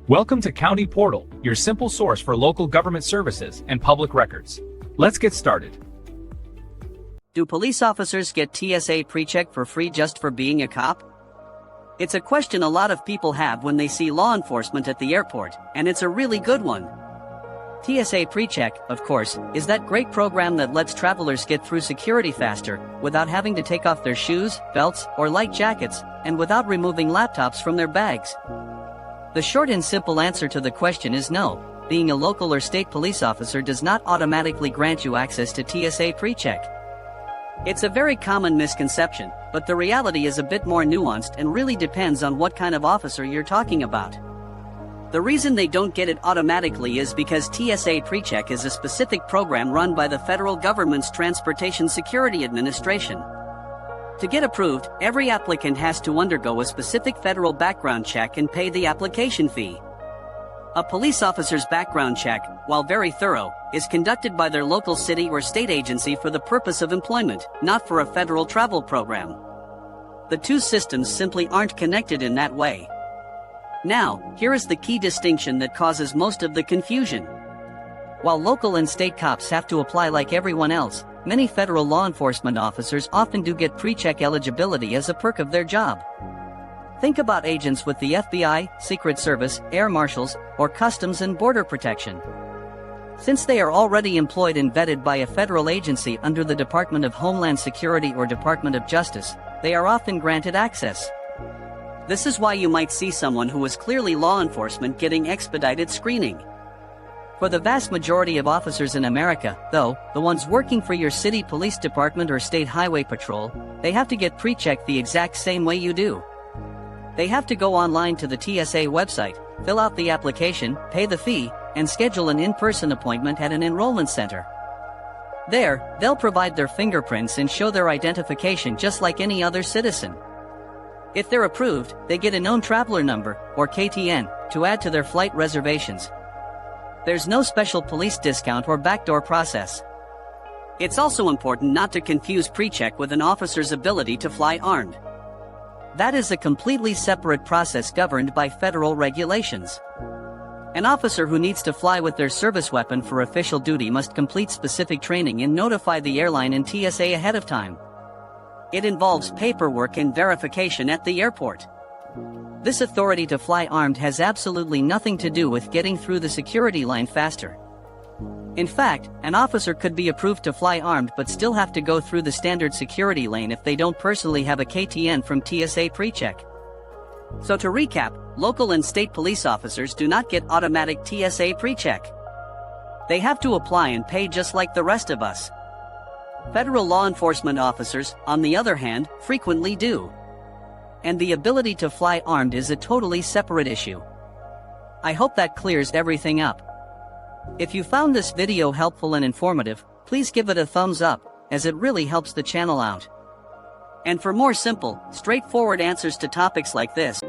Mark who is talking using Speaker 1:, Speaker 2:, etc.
Speaker 1: Welcome to County Portal, your simple source for local government services and public records. Let's get started.
Speaker 2: Do police officers get TSA Precheck for free just for being a cop? It's a question a lot of people have when they see law enforcement at the airport, and it's a really good one. TSA Precheck, of course, is that great program that lets travelers get through security faster, without having to take off their shoes, belts, or light jackets, and without removing laptops from their bags. The short and simple answer to the question is no. Being a local or state police officer does not automatically grant you access to TSA Precheck. It's a very common misconception, but the reality is a bit more nuanced and really depends on what kind of officer you're talking about. The reason they don't get it automatically is because TSA Precheck is a specific program run by the federal government's Transportation Security Administration. To get approved, every applicant has to undergo a specific federal background check and pay the application fee. A police officer's background check, while very thorough, is conducted by their local city or state agency for the purpose of employment, not for a federal travel program. The two systems simply aren't connected in that way. Now, here is the key distinction that causes most of the confusion. While local and state cops have to apply like everyone else, many federal law enforcement officers often do get pre-check eligibility as a perk of their job. Think about agents with the FBI, Secret Service, Air Marshals, or Customs and Border Protection. Since they are already employed and vetted by a federal agency under the Department of Homeland Security or Department of Justice, they are often granted access. This is why you might see someone who is clearly law enforcement getting expedited screening. For the vast majority of officers in America, though, the ones working for your city police department or state highway patrol, they have to get pre-checked the exact same way you do. They have to go online to the TSA website, fill out the application, pay the fee, and schedule an in-person appointment at an enrollment center. There, they'll provide their fingerprints and show their identification just like any other citizen. If they're approved, they get a known traveler number, or KTN, to add to their flight reservations. There's no special police discount or backdoor process. It's also important not to confuse pre-check with an officer's ability to fly armed. That is a completely separate process governed by federal regulations. An officer who needs to fly with their service weapon for official duty must complete specific training and notify the airline and TSA ahead of time. It involves paperwork and verification at the airport. This authority to fly armed has absolutely nothing to do with getting through the security line faster. In fact, an officer could be approved to fly armed but still have to go through the standard security lane if they don't personally have a KTN from TSA Precheck. So to recap, local and state police officers do not get automatic TSA Precheck. They have to apply and pay just like the rest of us. Federal law enforcement officers, on the other hand, frequently do. And the ability to fly armed is a totally separate issue. I hope that clears everything up. If you found this video helpful and informative, please give it a thumbs up, as it really helps the channel out. And for more simple, straightforward answers to topics like this,